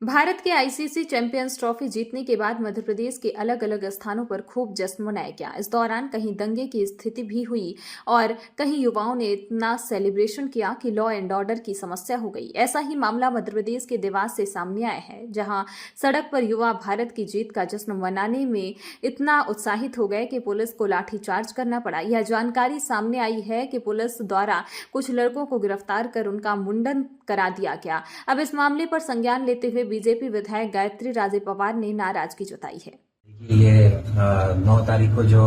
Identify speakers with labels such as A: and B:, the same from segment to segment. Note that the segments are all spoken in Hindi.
A: भारत के आईसीसी चैंपियंस ट्रॉफी जीतने के बाद मध्य प्रदेश के अलग अलग स्थानों पर खूब जश्न मनाया गया। इस दौरान कहीं दंगे की स्थिति भी हुई और कहीं युवाओं ने इतना सेलिब्रेशन किया कि लॉ एंड ऑर्डर की समस्या हो गई। ऐसा ही मामला मध्य प्रदेश के देवास से सामने आया है, जहां सड़क पर युवा भारत की जीत का जश्न मनाने में इतना उत्साहित हो गए कि पुलिस को लाठीचार्ज करना पड़ा। यह जानकारी सामने आई है कि पुलिस द्वारा कुछ लड़कों को गिरफ्तार कर उनका मुंडन करा दिया गया। अब इस मामले पर संज्ञान लेते हुए बीजेपी विधायक गायत्री राजे पवार ने नाराजगी जताई है।
B: ये 9 तारीख को जो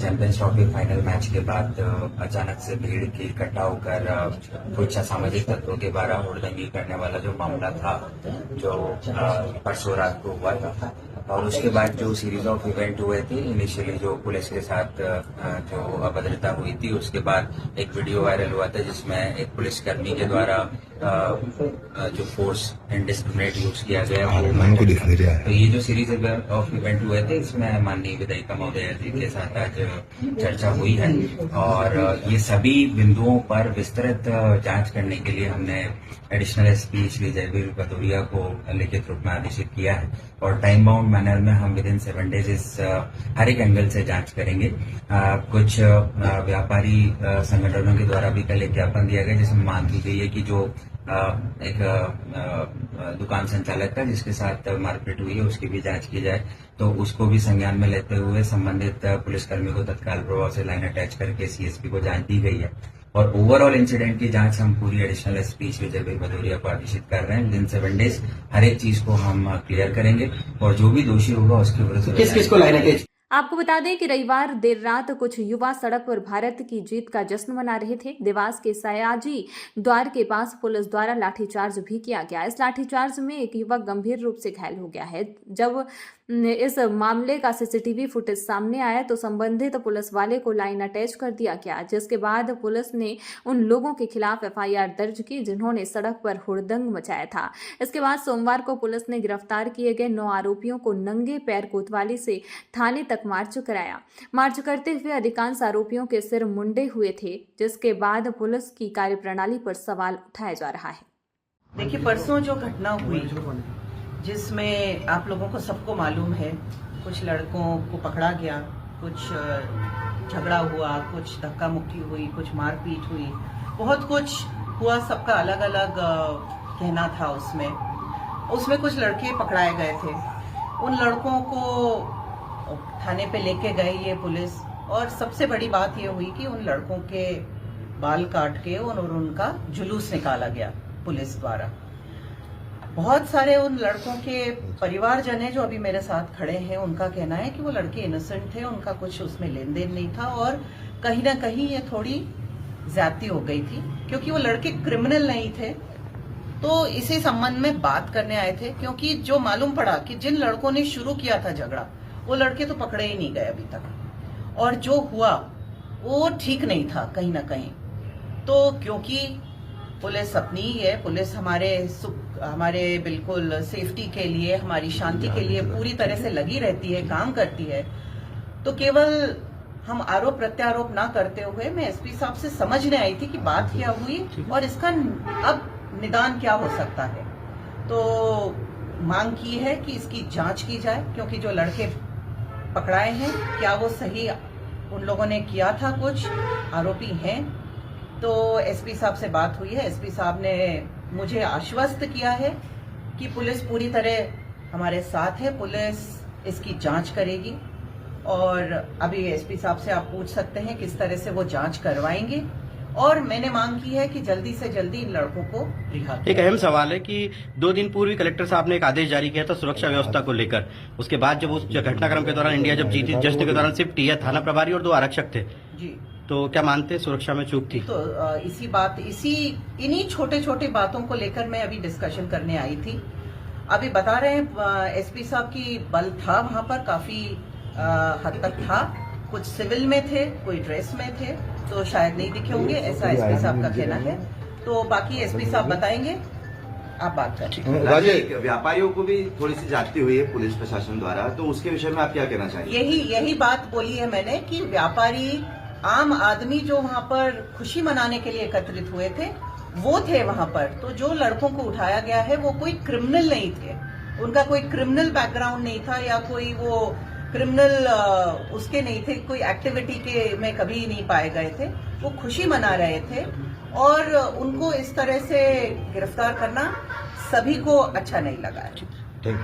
B: चैंपियंस ट्रॉफी फाइनल मैच के बाद अचानक से भीड़ की इकट्ठा होकर कुछ असामाजिक तत्वों के द्वारा हुड़दंगी करने वाला जो मामला था, जो परसों रात को हुआ था, और उसके बाद जो सीरीज ऑफ इवेंट हुए थे, इनिशियली जो पुलिस के साथ जो अभद्रता हुई थी, उसके बाद एक वीडियो वायरल हुआ था जिसमें एक पुलिसकर्मी के द्वारा जो फोर्स इंडिस्क्रिमिनेट यूज किया गया तो ये जो सीरीज ऑफ इवेंट हुए थे, इसमें माननीय विधायिका महोदय जी के साथ आज चर्चा हुई है और ये सभी बिंदुओं पर विस्तृत जांच करने के लिए हमने एडिशनल एसपी श्री जयवीर भदौरिया को लिखित रूप में आदेशित किया है और टाइम बाउंड मैनर में हम विदिन 7 डेज इस हर एक एंगल से जांच करेंगे। कुछ व्यापारी संगठनों के द्वारा भी कल एक ज्ञापन दिया गया जिसमें मांग की गई है कि जो एक दुकान संचालक था जिसके साथ मारपीट हुई है, उसकी भी जांच की जाए। तो उसको भी संज्ञान में लेते हुए संबंधित पुलिसकर्मी को तत्काल प्रभाव से लाइन अटैच करके सीएसपी को जांच दी गई है और ओवरऑल इंसिडेंट की जांच हम पूरी एडिशनल एसपी श्री जयवीर भदौरिया को आदेशित कर रहे हैं। विदिन 7 डेज हर एक चीज को हम क्लियर करेंगे और जो भी दोषी होगा उसके विरुद्ध
C: किसको लाइन अटैच।
A: आपको बता दें कि रविवार देर रात कुछ युवा सड़क पर भारत की जीत का जश्न मना रहे थे। देवास के सयाजी द्वार के पास पुलिस द्वारा लाठीचार्ज भी किया गया। इस लाठीचार्ज में एक युवक गंभीर रूप से घायल हो गया है। जब इस मामले का सीसीटीवी फुटेज सामने आया तो संबंधित पुलिस वाले को लाइन अटैच कर दिया गया, जिसके बाद पुलिस ने उन लोगों के खिलाफ एफआईआर दर्ज की जिन्होंने सड़क पर हुड़दंग मचाया था। इसके बाद सोमवार को पुलिस ने गिरफ्तार किए गए 9 आरोपियों को नंगे पैर कोतवाली से थाने तक मार्च कराया। मार्च करते हुए अधिकांश आरोपियों के सिर मुंडे हुए थे, जिसके बाद पुलिस की कार्यप्रणाली पर सवाल उठाया जा रहा है।
D: देखिए, परसों जो घटना हुई जिसमें आप लोगों को सबको मालूम है, कुछ लड़कों को पकड़ा गया, कुछ झगड़ा हुआ, कुछ धक्का मुक्की हुई, कुछ मारपीट हुई, बहुत कुछ हुआ, सबका अलग अलग कहना था। उसमें कुछ लड़के पकड़ाए गए थे। उन लड़कों को थाने पे लेके गई ये पुलिस और सबसे बड़ी बात ये हुई कि उन लड़कों के बाल काट के और उनका जुलूस निकाला गया पुलिस द्वारा। बहुत सारे उन लड़कों के परिवारजन है जो अभी मेरे साथ खड़े हैं, उनका कहना है कि वो लड़के इनोसेंट थे, उनका कुछ उसमें लेन देन नहीं था और कहीं ना कहीं ये थोड़ी ज्यादती हो गई थी क्योंकि वो लड़के क्रिमिनल नहीं थे। तो इसी संबंध में बात करने आए थे क्योंकि जो मालूम पड़ा कि जिन लड़कों ने शुरू किया था झगड़ा, वो लड़के तो पकड़े ही नहीं गए अभी तक और जो हुआ वो ठीक नहीं था कहीं ना कहीं। तो क्योंकि पुलिस अपनी ही है, पुलिस हमारे बिल्कुल सेफ्टी के लिए, हमारी शांति के लिए पूरी तरह से लगी रहती है, काम करती है, तो केवल हम आरोप प्रत्यारोप ना करते हुए मैं एसपी साहब से समझने आई थी कि बात क्या हुई और इसका अब निदान क्या हो सकता है। तो मांग की है कि इसकी जांच की जाए क्योंकि जो लड़के पकड़ाए हैं क्या वो सही उन लोगों ने किया था, कुछ आरोपी हैं। तो एसपी साहब से बात हुई है, एसपी साहब ने मुझे आश्वस्त किया है कि पुलिस पूरी तरह हमारे साथ है, पुलिस इसकी जांच करेगी और अभी एसपी साहब से आप पूछ सकते हैं किस तरह से वो जांच करवाएंगे और मैंने मांग की है कि जल्दी से जल्दी इन लड़कों को रिहा।
C: एक अहम सवाल है कि 2 दिन पूर्व कलेक्टर साहब ने एक आदेश जारी किया था सुरक्षा व्यवस्था को लेकर। उसके बाद जब उस घटनाक्रम के दौरान इंडिया जब जीती, जश्न के दौरान सिर्फ टीए थाना प्रभारी और 2 आरक्षक थे
D: जी, तो
C: क्या मानते हैं सुरक्षा में चूक थी?
D: तो इन्हीं छोटे छोटे बातों को लेकर मैं अभी डिस्कशन करने आई थी। अभी बता रहे हैं एसपी साहब की बल था वहां पर, काफी हद तक था, कुछ सिविल में थे, कोई ड्रेस में थे, तो शायद नहीं दिखे होंगे, ऐसा एसपी साहब का कहना है। तो बाकी एसपी साहब बताएंगे, आप बात करें।
E: व्यापारियों को भी थोड़ी सी जाती हुई है पुलिस प्रशासन द्वारा, तो उसके विषय में आप क्या कहना चाहिए?
D: यही बात बोली है मैंने कि व्यापारी, आम आदमी जो वहां पर खुशी मनाने के लिए एकत्रित हुए थे, वो थे वहां पर, तो जो लड़कों को उठाया गया है वो कोई क्रिमिनल नहीं थे, उनका कोई क्रिमिनल बैकग्राउंड नहीं था या कोई वो क्रिमिनल उसके नहीं थे, कोई एक्टिविटी के में कभी नहीं पाए गए थे। वो खुशी मना रहे थे और उनको इस तरह से गिरफ्तार करना सभी को अच्छा नहीं लगा है।
E: ठीक।